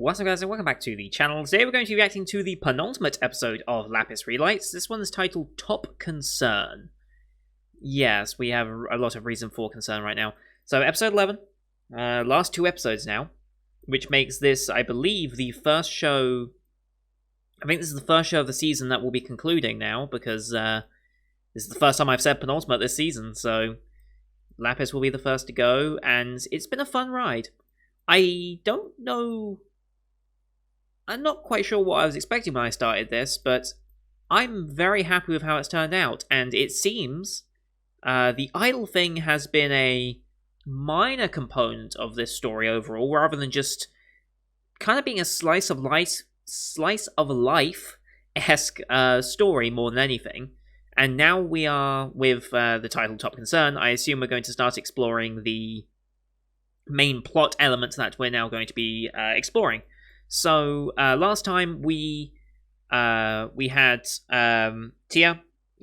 What's up guys and welcome back to the channel. Today we're going to be reacting to the penultimate episode of Lapis Re. This one is titled Top Concern. Yes, we have a lot of reason for concern right now. So episode 11, last two episodes now, which makes this, I believe, the first show... I think this is the first show of the season that will be concluding now, because this is the first time I've said penultimate this season, so Lapis will be the first to go, and it's been a fun ride. I don't know... I'm not quite sure what I was expecting when I started this, but I'm very happy with how it's turned out, and it seems the idol thing has been a minor component of this story overall, rather than just kind of being a slice of life-esque story more than anything. And now we are with the title Top Concern. I assume we're going to start exploring the main plot elements that we're now going to be exploring. So last time we had Tia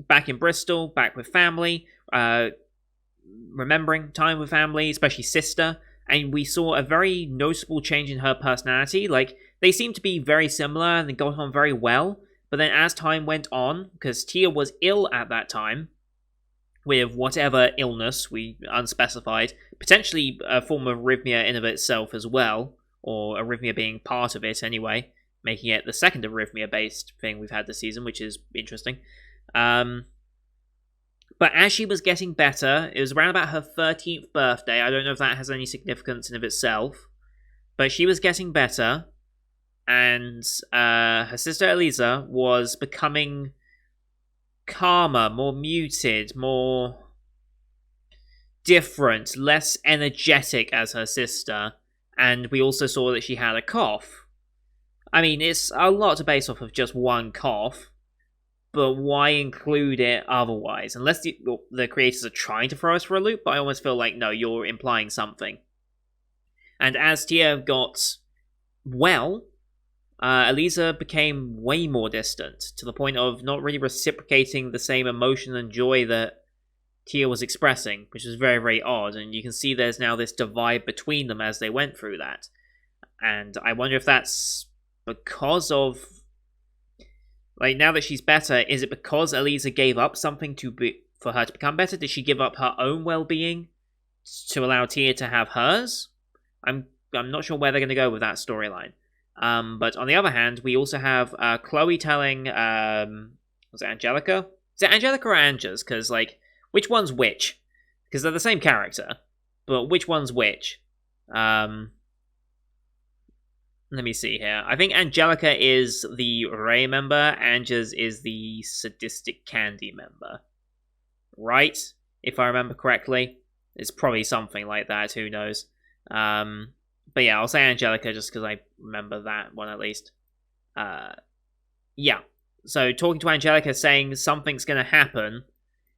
back in Bristol, back with family, remembering time with family, especially sister, and we saw a very noticeable change in her personality. Like, they seemed to be very similar and they got on very well, but then as time went on, because Tia was ill at that time, with whatever illness, unspecified, potentially a form of arrhythmia in of itself as well, or arrhythmia being part of it anyway, making it the second arrhythmia-based thing we've had this season, which is interesting. But as she was getting better, it was around about her 13th birthday. I don't know if that has any significance in of itself, but she was getting better, and her sister Eliza was becoming calmer, more muted, more different, less energetic as her sister. And we also saw that she had a cough. I mean, it's a lot to base off of just one cough, but why include it otherwise? Unless the creators are trying to throw us for a loop, but I almost feel like, no, you're implying something. And as Tia got well, Eliza became way more distant, to the point of not really reciprocating the same emotion and joy that Tia was expressing, which was very, very odd, and you can see there's now this divide between them as they went through that. And I wonder if that's because of... Like, now that she's better, is it because Eliza gave up something for her to become better? Did she give up her own well-being to allow Tia to have hers? I'm not sure where they're going to go with that storyline. But on the other hand, we also have Chloe telling... was it Angelica? Is it Angelica or Anges? Because, like... Which one's which? Because they're the same character, but which one's which? Let me see here. I think Angelica is the Ray member, Anges is the Sadistic Candy member. Right? If I remember correctly. It's probably something like that, who knows. But yeah, I'll say Angelica just because I remember that one at least. Yeah. So talking to Angelica, saying something's going to happen.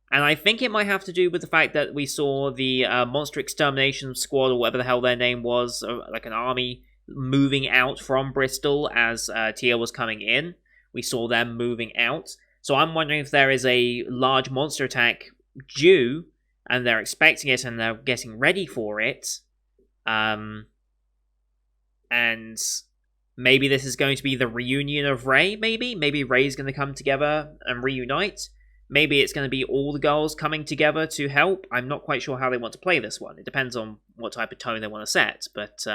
And I think it might have to do with the fact that we saw the Monster Extermination Squad, or whatever the hell their name was, like an army, moving out from Bristol as Tia was coming in. We saw them moving out. So I'm wondering if there is a large monster attack due, and they're expecting it, and they're getting ready for it. And maybe this is going to be the reunion of Ray, maybe? Maybe Ray's going to come together and reunite. Maybe it's going to be all the girls coming together to help. I'm not quite sure how they want to play this one. It depends on what type of tone they want to set. But,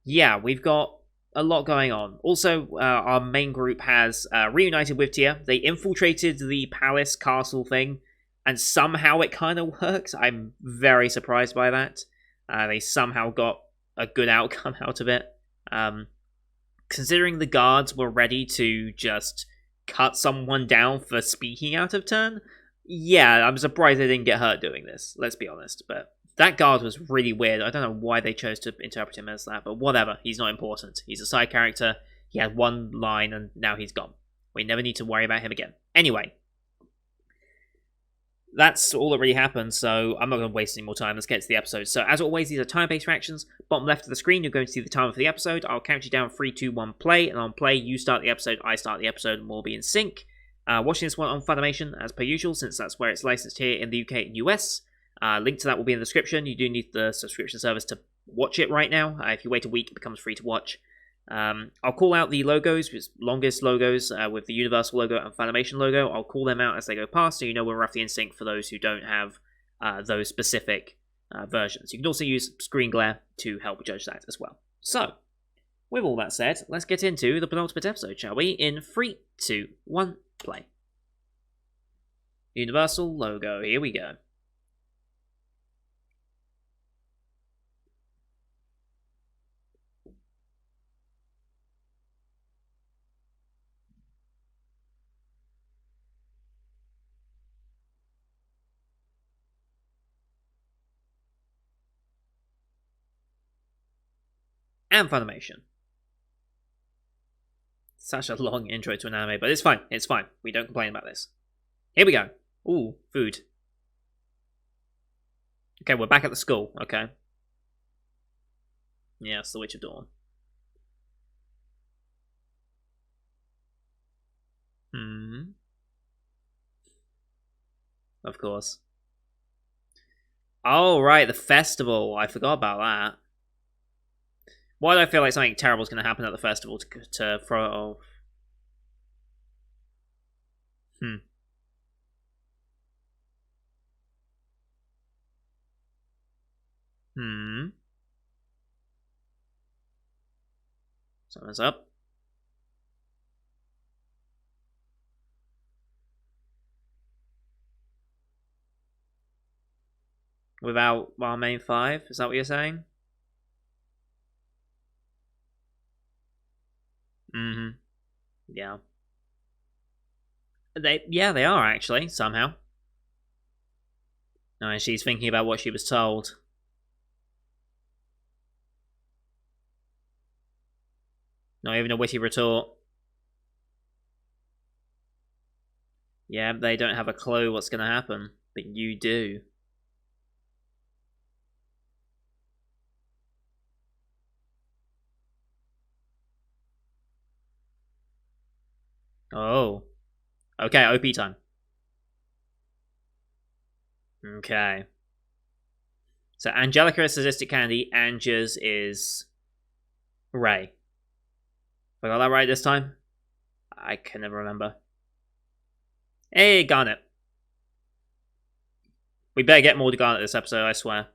yeah, we've got a lot going on. Also, our main group has reunited with Tia. They infiltrated the palace castle thing, and somehow it kind of worked. I'm very surprised by that. They somehow got a good outcome out of it. Considering the guards were ready to just... cut someone down for speaking out of turn? Yeah, I'm surprised they didn't get hurt doing this, let's be honest. But that guard was really weird. I don't know why they chose to interpret him as that, but whatever. He's not important. He's a side character. He had one line, and now he's gone. We never need to worry about him again. Anyway. That's all that really happened, so I'm not going to waste any more time. Let's get to the episode. So, as always, these are time-based reactions. Bottom left of the screen, you're going to see the time for the episode. I'll count you down 3, 2, 1, play, and on play, you start the episode, I start the episode, and we'll be in sync. Watching this one on Funimation, as per usual, since that's where it's licensed here in the UK and US. Link to that will be in the description. You do need the subscription service to watch it right now. If you wait a week, it becomes free to watch. I'll call out the logos, longest logos with the Universal logo and Funimation logo. I'll call them out as they go past, so you know we're roughly in sync for those who don't have those specific versions. You can also use screen glare to help judge that as well. So, with all that said, let's get into the penultimate episode, shall we? In 3, 2, 1, play. Universal logo, here we go. And Funimation. Such a long intro to an anime, but it's fine. It's fine. We don't complain about this. Here we go. Ooh, food. Okay, we're back at the school. Okay. Yeah, it's the Witch of Dawn. Of course. Oh, right, the festival. I forgot about that. Why do I feel like something terrible is going to happen at the festival to throw it off? Something's up. Without our main 5? Is that what you're saying? Yeah. They are actually, somehow. No, and she's thinking about what she was told. Not even a witty retort. Yeah, they don't have a clue what's going to happen, but you do. Oh. Okay, OP time. Okay. So Angelica is Sadistic Candy, Anges is Ray. I got that right this time? I can never remember. Hey, Garnet. We better get more to Garnet this episode, I swear.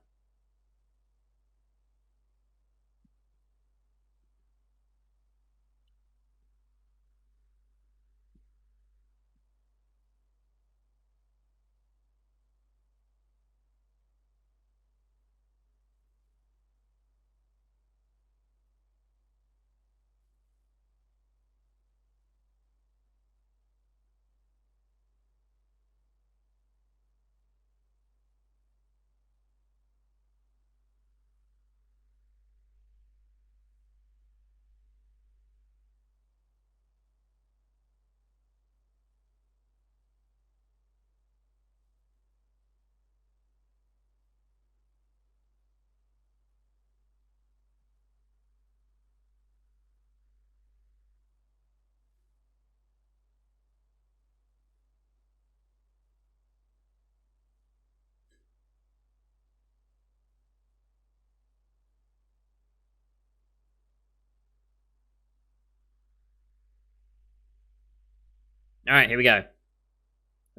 Alright, here we go.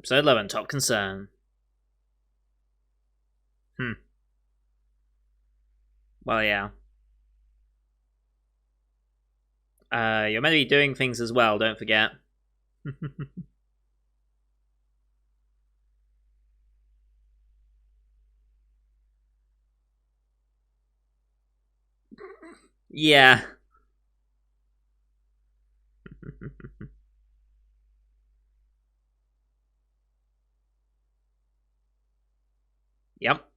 Episode 11, Top Concern. Well, yeah. You're meant to be doing things as well, don't forget. Yeah. Yep.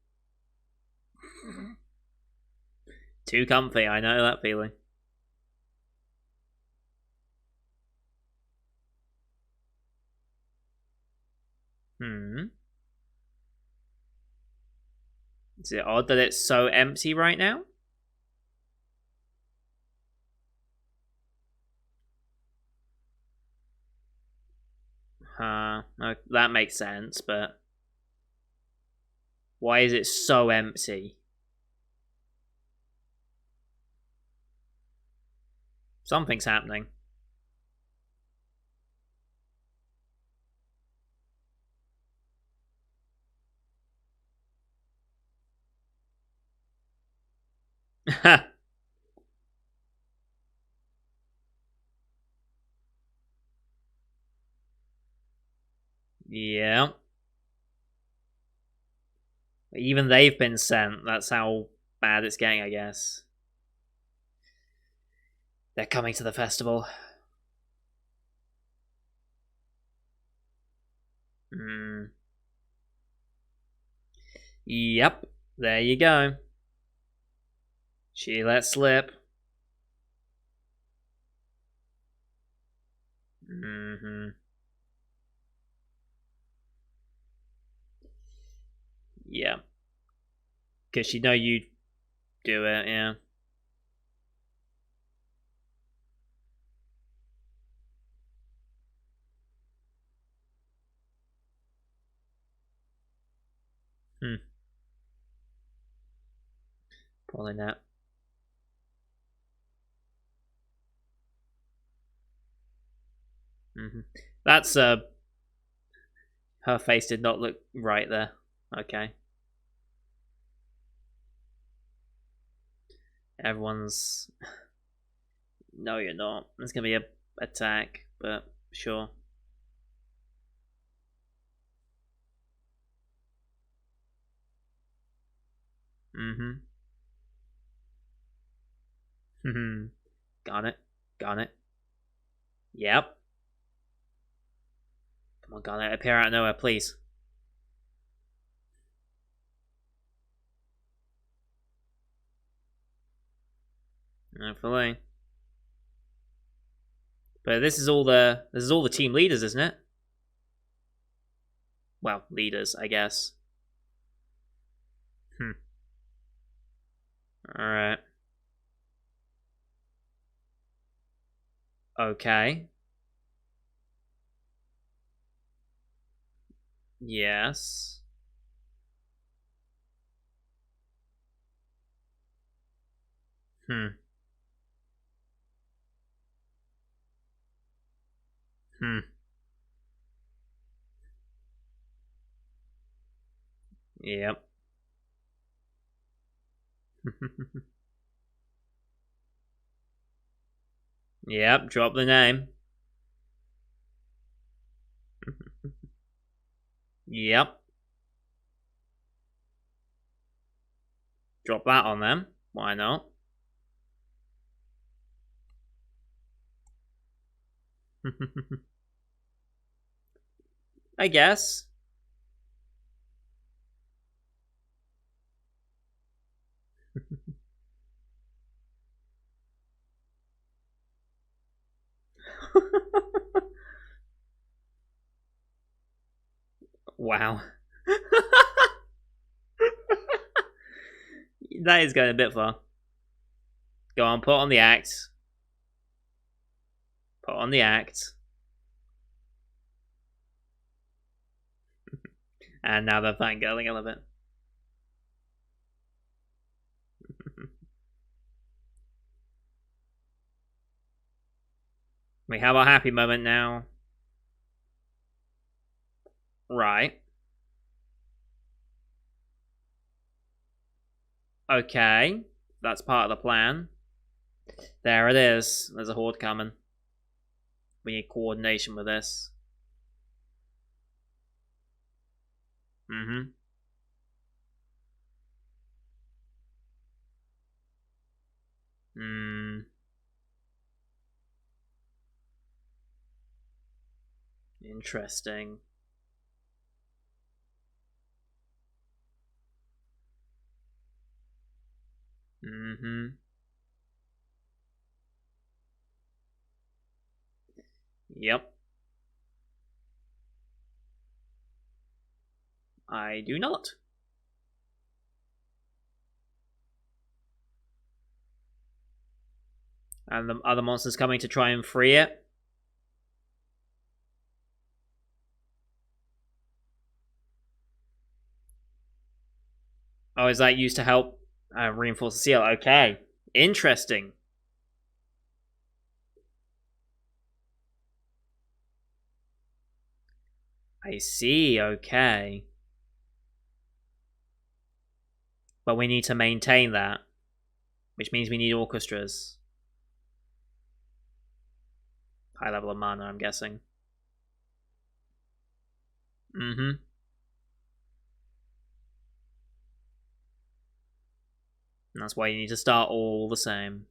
Too comfy, I know that feeling. Is it odd that it's so empty right now? That makes sense, but why is it so empty? Something's happening. Yeah. Even they've been sent. That's how bad it's getting, I guess. They're coming to the festival. Hmm. Yep. There you go. She let slip. Mm-hmm. Yeah. Because she know you do it, yeah. Hmm. Probably not. Mm-hmm. That's her face did not look right there. Okay. Everyone's no, you're not. There's gonna be a attack, but sure. Mm-hmm. Got it. Got it. Yep. Come on, got it. Appear out of nowhere, please. Hopefully. But this is all the team leaders, isn't it? Well, leaders, I guess. Hmm. All right. Okay. Yes. Hmm. Hmm. Yep. Yep. Drop the name. Yep. Drop that on them. Why not? I guess. Wow. That is going a bit far. Go on, put on the act. Put on the act. And now they're fangirling a little bit. We have our happy moment now. Right. Okay. That's part of the plan. There it is. There's a horde coming. We need coordination with this. Mm-hmm. Hmm. Interesting. Mm-hmm. Yep. I do not. And the other monsters coming to try and free it. Oh, is that used to help reinforce the seal? Okay. Interesting. I see, okay. But we need to maintain that, which means we need orchestras. High level of mana, I'm guessing. Mm-hmm. And that's why you need to start all the same.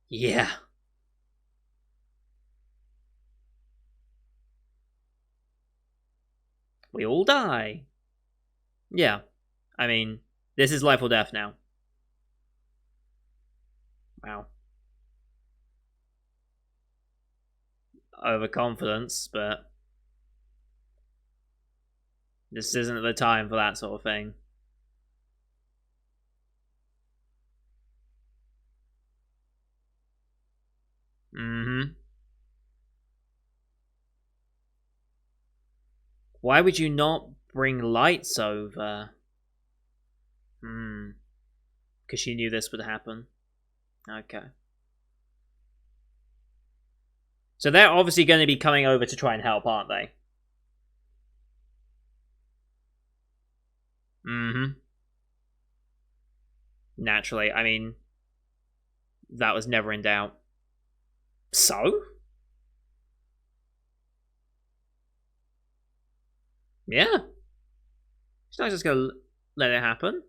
Yeah. We all die. Yeah. I mean, this is life or death now. Wow. Overconfidence, but this isn't the time for that sort of thing. Mm-hmm. Why would you not bring lights over? Because she knew this would happen. Okay. So they're obviously going to be coming over to try and help, aren't they? Mm-hmm. Naturally. I mean, that was never in doubt. So? Yeah. She's not just going to let it happen.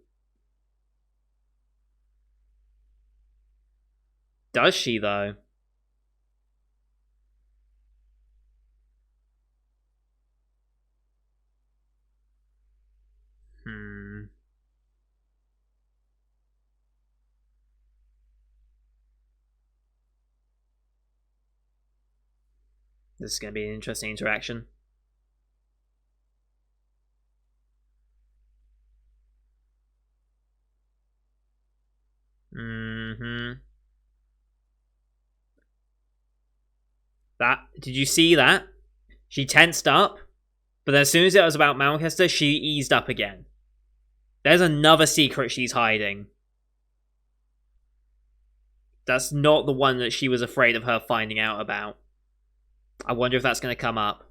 Does she, though? This is going to be an interesting interaction. Mm-hmm. That, did you see that? She tensed up, but as soon as it was about Malchester, she eased up again. There's another secret she's hiding. That's not the one that she was afraid of her finding out about. I wonder if that's going to come up.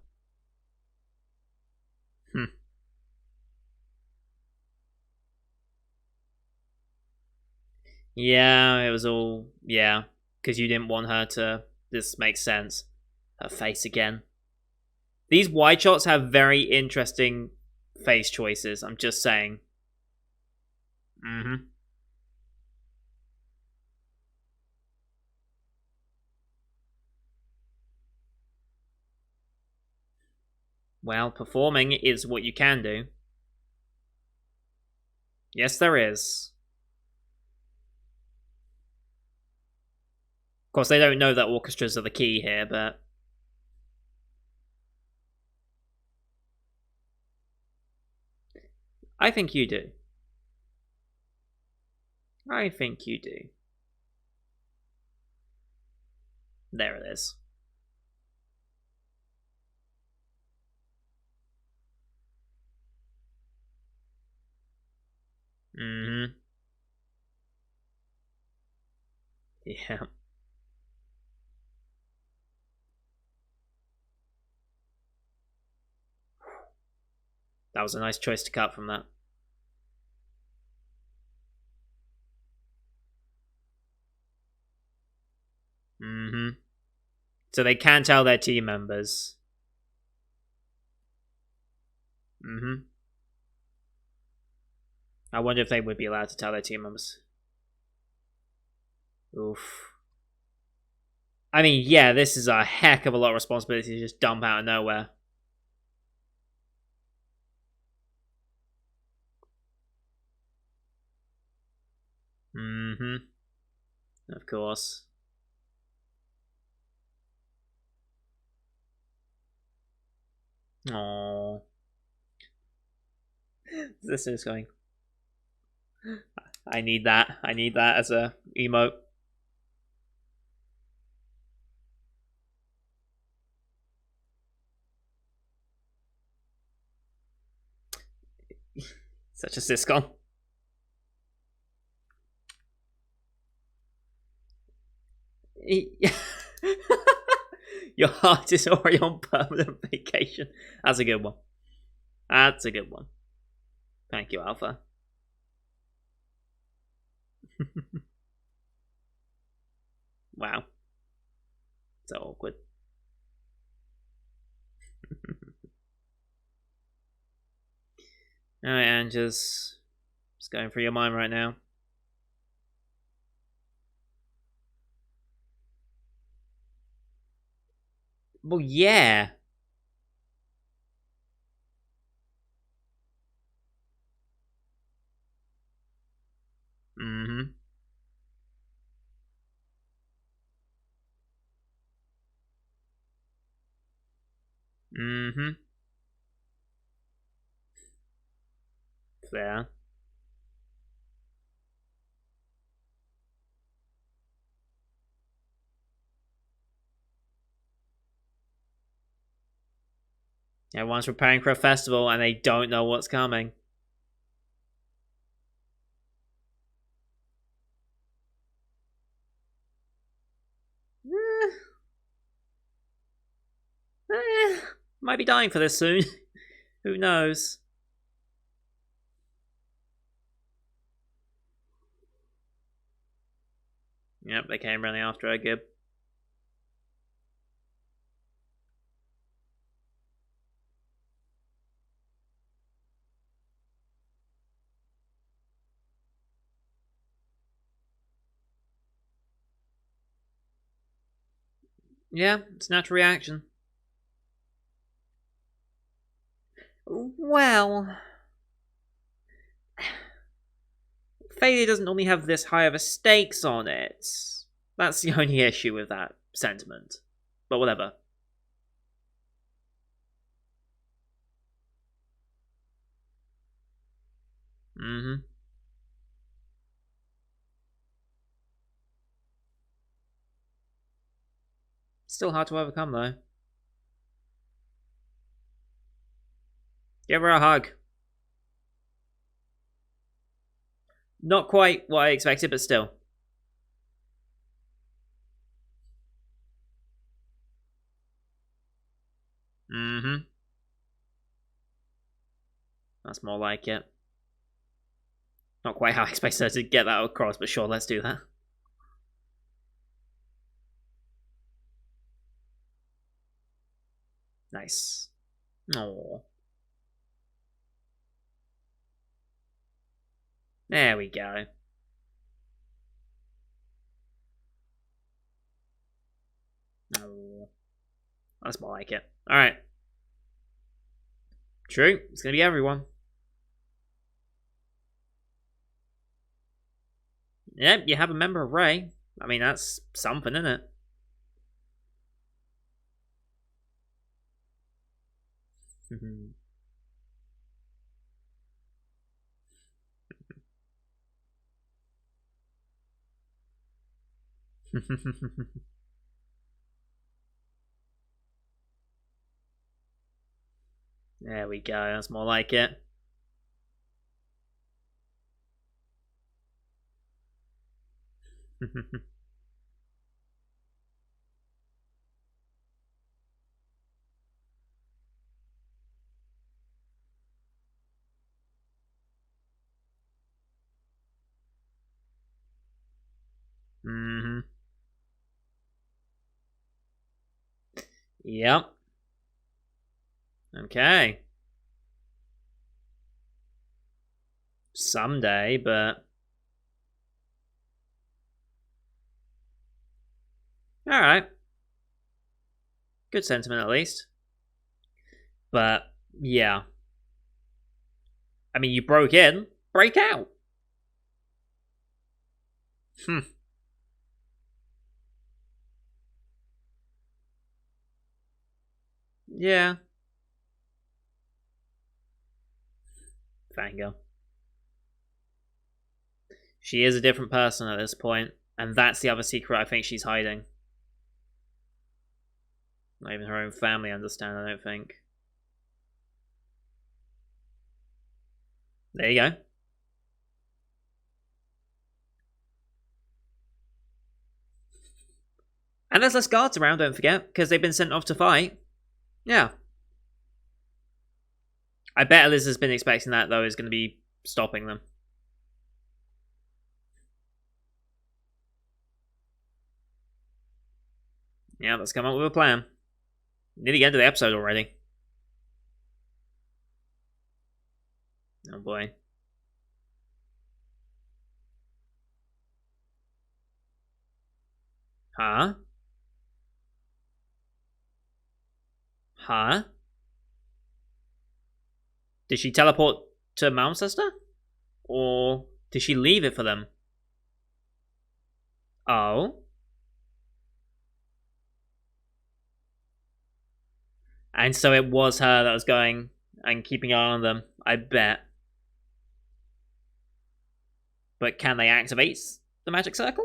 Yeah, it was all... Yeah, because you didn't want her to... This makes sense. Her face again. These wide shots have very interesting face choices, I'm just saying. Mm-hmm. Well, performing is what you can do. Yes, there is. Of course, they don't know that orchestras are the key here, but... I think you do. I think you do. There it is. Mm-hmm. Yeah. That was a nice choice to cut from that. Mm-hmm. So they can tell their team members. Mm-hmm. I wonder if they would be allowed to tell their team members. Oof. I mean, yeah, this is a heck of a lot of responsibility to just dump out of nowhere. Mm-hmm. Of course. Aww. This is going... I need that. I need that as a emote. Such a syscon. Your heart is already on permanent vacation. That's a good one. That's a good one. Thank you, Alpha. Wow. So awkward. Alright, and just going through your mind right now. Well, yeah. Mm-hmm. Mm-hmm. Fair. Everyone's preparing for a festival and they don't know what's coming. Eh, might be dying for this soon. Who knows? Yep, they came running after her, Gib. Yeah, it's a natural reaction. Well, failure doesn't normally have this high of a stakes on it. That's the only issue with that sentiment. But whatever. Mm-hmm. Still hard to overcome, though. Give her a hug. Not quite what I expected, but still. Mm-hmm. That's more like it. Not quite how I expected her to get that across, but sure, let's do that. Nice. Oh. There we go. Oh. That's more like it. Alright. True. It's gonna be everyone. Yep, you have a member of Ray. I mean, that's something, isn't it? There we go. That's more like it. Mm-hmm. Yep. Okay. Someday, but alright. Good sentiment at least. But yeah. I mean, you broke in, break out. Hmm. Yeah. Fangirl. She is a different person at this point, and that's the other secret I think she's hiding. Not even her own family understand, I don't think. There you go. And there's less guards around, don't forget, because they've been sent off to fight. Yeah. I bet Eliza's been expecting that, though, is going to be stopping them. Yeah, let's come up with a plan. Nearly get to the episode already. Oh boy. Huh? Huh? Did she teleport to Malmcester? Or did she leave it for them? Oh? And so it was her that was going and keeping an eye on them, I bet. But can they activate the magic circle?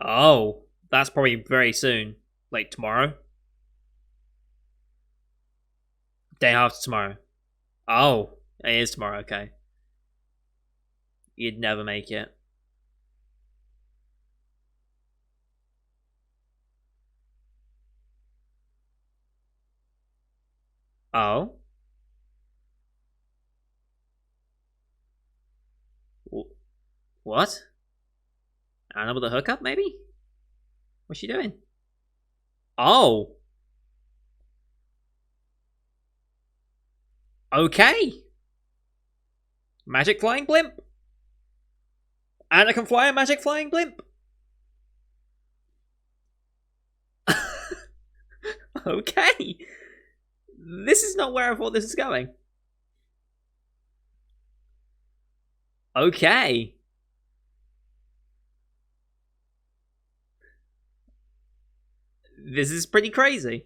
Oh, that's probably very soon. Like tomorrow? Day after tomorrow. Oh, it is tomorrow, okay. You'd never make it. Oh? What? Anna with a hookup, maybe? What's she doing? Oh! Okay! Magic flying blimp? Anna can fly a magic flying blimp? Okay! This is not where I thought this is going. Okay. This is pretty crazy.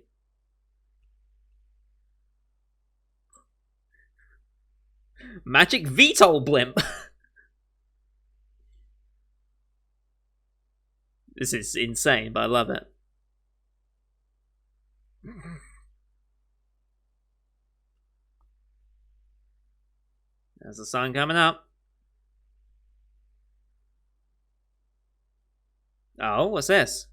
Magic VTOL blimp. This is insane, but I love it. There's the sun coming up. Oh, what's this?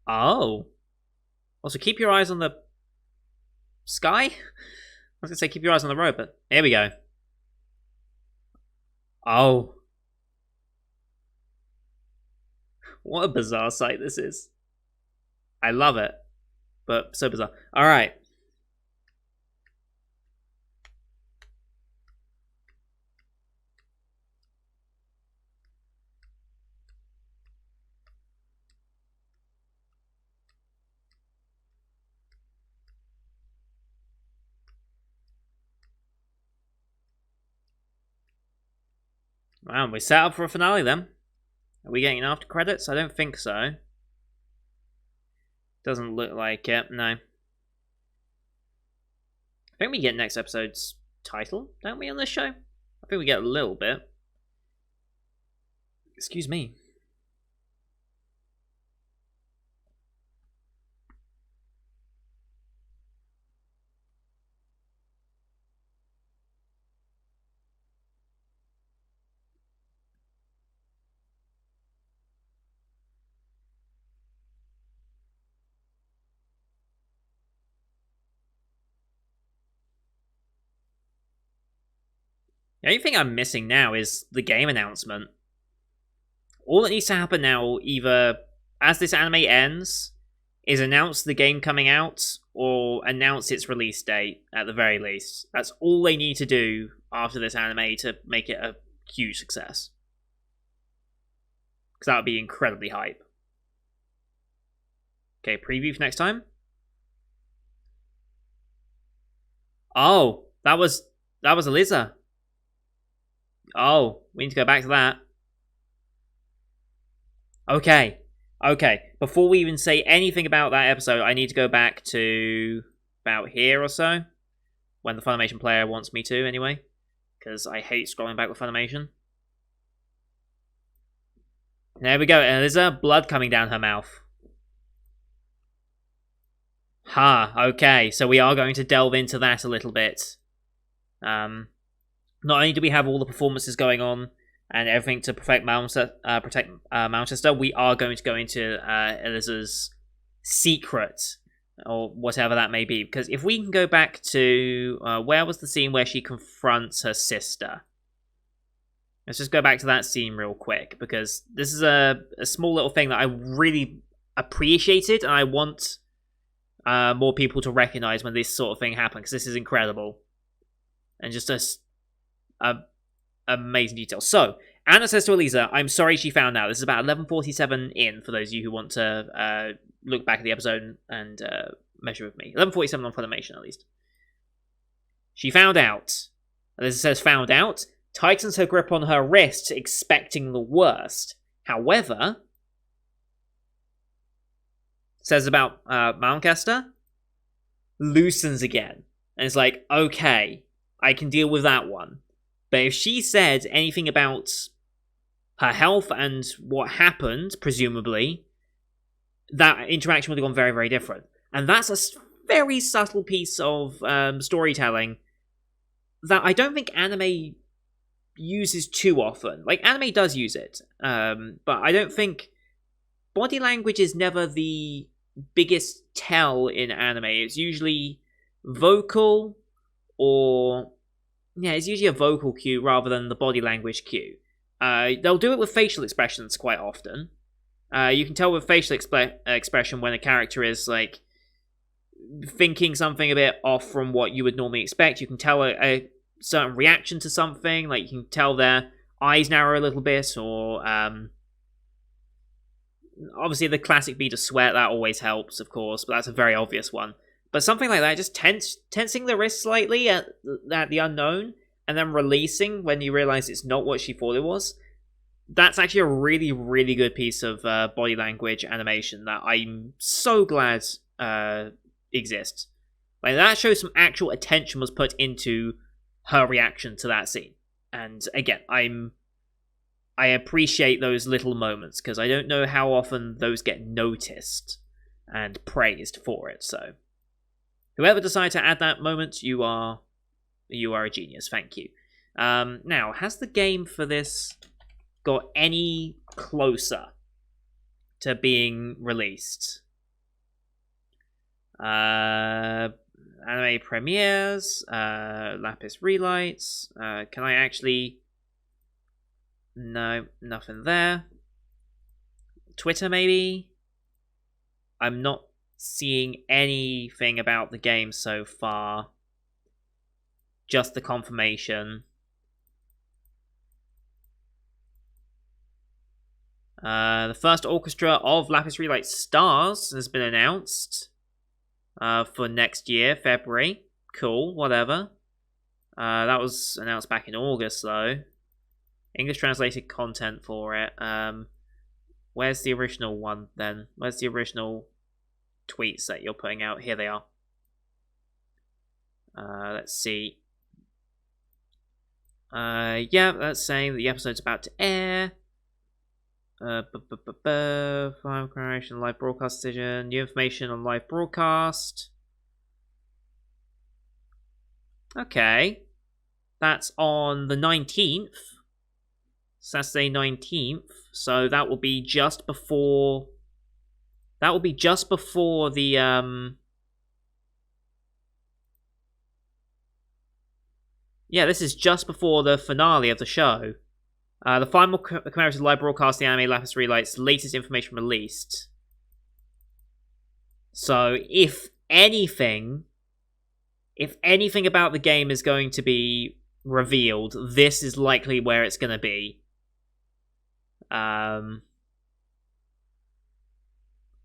Oh. Also, keep your eyes on the sky? I was going to say keep your eyes on the road, but here we go. Oh. What a bizarre sight this is. I love it, but so bizarre. Alright. Wow, we set up for a finale then. Are we getting after credits? I don't think so. Doesn't look like it, no. I think we get next episode's title, don't we, on this show? I think we get a little bit. Excuse me. The only thing I'm missing now is the game announcement. All that needs to happen now, either as this anime ends, is announce the game coming out, or announce its release date, at the very least. That's all they need to do after this anime to make it a huge success. Because that would be incredibly hype. Okay, preview for next time. Oh, that was Eliza. Oh, we need to go back to that. Okay. Before we even say anything about that episode, I need to go back to about here or so. When the Funimation player wants me to, anyway. Because I hate scrolling back with Funimation. There we go. Eliza, blood coming down her mouth. Okay. So we are going to delve into that a little bit. Not only do we have all the performances going on and everything to protect Manchester, we are going to go into Eliza's secret, or whatever that may be. Because if we can go back to... where was the scene where she confronts her sister? Let's just go back to that scene real quick, because this is a small little thing that I really appreciated, and I want more people to recognize when this sort of thing happens, because this is incredible. And just a amazing detail. So, Anna says to Eliza, I'm sorry she found out. This is about 11:47 in, for those of you who want to look back at the episode and measure with me. 11:47 on Funimation, at least. She found out. Eliza says, found out. Tightens her grip on her wrist, expecting the worst. However, says about Manchester, loosens again. And it's like, okay, I can deal with that one. But if she said anything about her health and what happened, presumably, that interaction would have gone very, very different. And that's a very subtle piece of storytelling that I don't think anime uses too often. Like, anime does use it, but I don't think body language is never the biggest tell in anime. It's usually vocal, or it's usually a vocal cue rather than the body language cue. They'll do it with facial expressions quite often. You can tell with facial expression when a character is like thinking something a bit off from what you would normally expect. You can tell a certain reaction to something, like you can tell their eyes narrow a little bit, or obviously the classic bead of sweat, that always helps, of course, but that's a very obvious one. But something like that, just tensing the wrist slightly at the unknown, and then releasing when you realize it's not what she thought it was, that's actually a really, really good piece of body language animation that I'm so glad exists. Like, that shows some actual attention was put into her reaction to that scene. And again, I appreciate those little moments, because I don't know how often those get noticed and praised for it. So whoever decided to add that moment, you are a genius. Thank you. Now, has the game for this got any closer to being released? Anime premieres, Lapis Relights. Can I actually... No, nothing there. Twitter, maybe? I'm not seeing anything about the game so far. Just the confirmation. The first orchestra of Lapis Relight Stars has been announced for next year, February. Cool, whatever. That was announced back in August, though. English translated content for it. Where's the original one, then? Where's the original tweets that you're putting out? Here they are. Let's see. Yeah, that's saying that the episode's about to air. Final creation, live broadcast decision. New information on live broadcast. Okay. That's on the 19th. Saturday 19th. So that will be just before... That will be just before the... Yeah, this is just before the finale of the show. The final commemorative live broadcast, the anime Lapis Relight's latest information released. So, if anything about the game is going to be revealed, this is likely where it's going to be.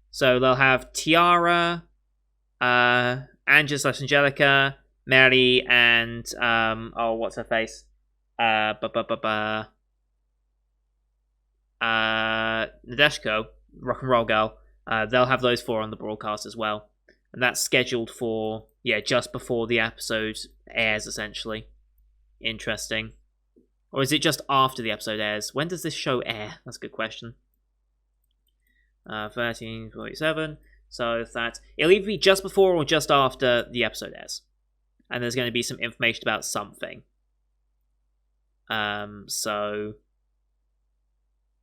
So they'll have Tiara, Angelica, Mary, and what's her face? Nadeshko, Rock and Roll Girl. They'll have those four on the broadcast as well, and that's scheduled for just before the episode airs, essentially. Interesting. Or is it just after the episode airs? When does this show air? That's a good question. 13:47. So that it'll either be just before or just after the episode airs. and there's going to be some information about something. So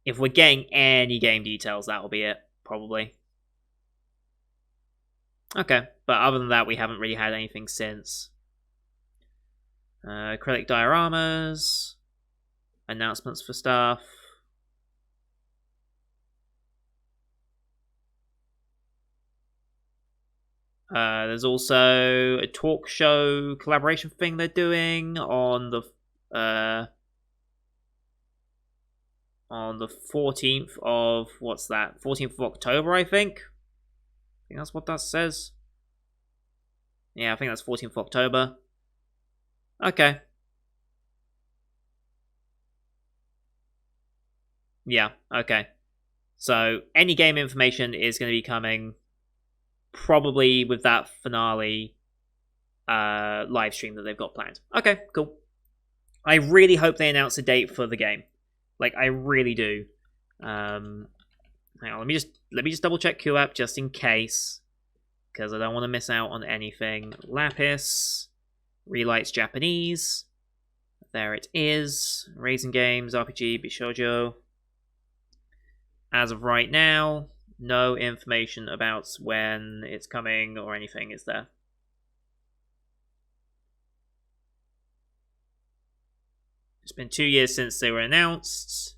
if we're getting any game details, that'll be it, probably. Okay, but other than that, we haven't really had anything since. Acrylic dioramas, announcements for stuff. There's also a talk show collaboration thing they're doing on the 14th of, what's that? 14th of October, I think that's what that says. Yeah, I think that's 14th of October. Okay. Yeah, okay. So, any game information is going to be coming probably with that finale live stream that they've got planned. Okay, cool. I really hope they announce a date for the game. Like, I really do. Hang on, let me just double check QApp just in case, because I don't want to miss out on anything. Lapis Re Japanese. There it is. Raisin Games, RPG, Bishoujo. As of right now, no information about when it's coming or anything is there. It's been 2 years since they were announced.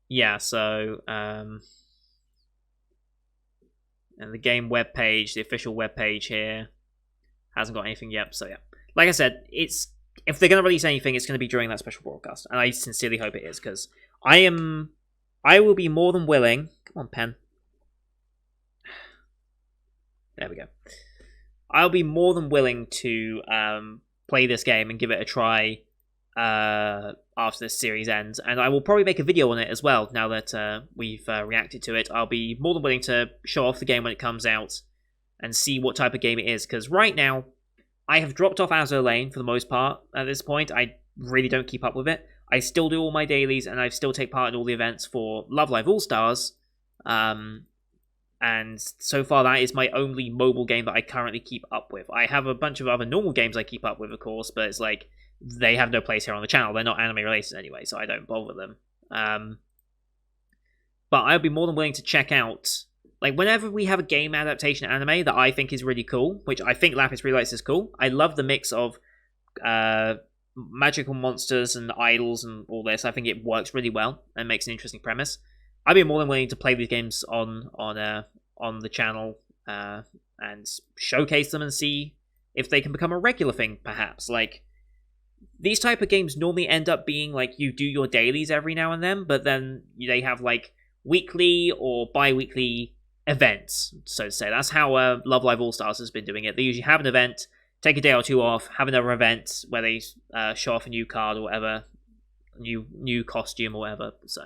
Yeah, so and the game webpage, the official webpage here, hasn't got anything yet. So yeah, like I said, if they're going to release anything, it's going to be during that special broadcast, and I sincerely hope it is, because I will be more than willing. Come on, pen. There we go. I'll be more than willing to play this game and give it a try after this series ends, and I will probably make a video on it as well now that we've reacted to it. I'll be more than willing to show off the game when it comes out and see what type of game it is, because right now I have dropped off Azur Lane for the most part at this point. I really don't keep up with it. I still do all my dailies, and I still take part in all the events for Love Live All-Stars. And so far, that is my only mobile game that I currently keep up with. I have a bunch of other normal games I keep up with, of course, but it's like, they have no place here on the channel. They're not anime related anyway, so I don't bother them. But I'll be more than willing to check out, like, whenever we have a game adaptation anime that I think is really cool, which I think Lapis Re is cool. I love the mix of magical monsters and idols and all this. I think it works really well and makes an interesting premise. I'd be more than willing to play these games on the channel and showcase them and see if they can become a regular thing, perhaps. Like, these type of games normally end up being like, you do your dailies every now and then, but then they have like weekly or bi-weekly events, so to say. That's how Love Live All-Stars has been doing it. They usually have an event, take a day or two off, have another event where they show off a new card or whatever, new costume or whatever. So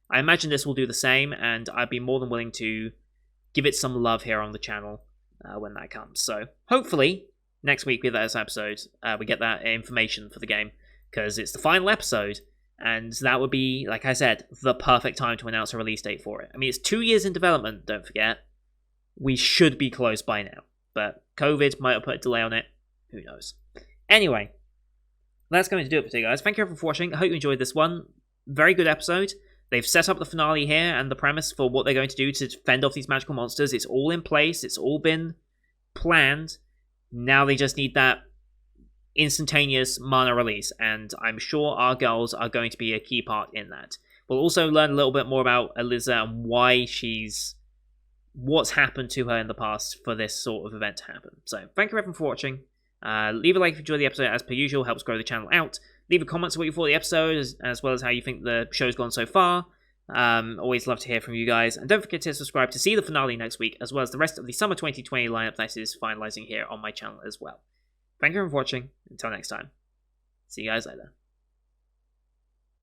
I imagine this will do the same, and I'd be more than willing to give it some love here on the channel when that comes. So hopefully next week with this episode, we get that information for the game, because it's the final episode, and that would be, like I said, the perfect time to announce a release date for it. I mean, it's 2 years in development, don't forget. We should be close by now, but COVID might have put a delay on it. Who knows? Anyway, that's going to do it for today, guys. Thank you everyone for watching. I hope you enjoyed this one. Very good episode. They've set up the finale here and the premise for what they're going to do to fend off these magical monsters. It's all in place. It's all been planned. Now they just need that instantaneous mana release, and I'm sure our girls are going to be a key part in that. We'll also learn a little bit more about Eliza and what's happened to her in the past for this sort of event to happen. So thank you everyone for watching. Leave a like if you enjoyed the episode, as per usual, helps grow the channel out. Leave a comment on what you thought of the episode, as well as how you think the show's gone so far. Always love to hear from you guys. And don't forget to subscribe to see the finale next week, as well as the rest of the Summer 2020 lineup that is finalizing here on my channel as well. Thank you for watching. Until next time. See you guys later.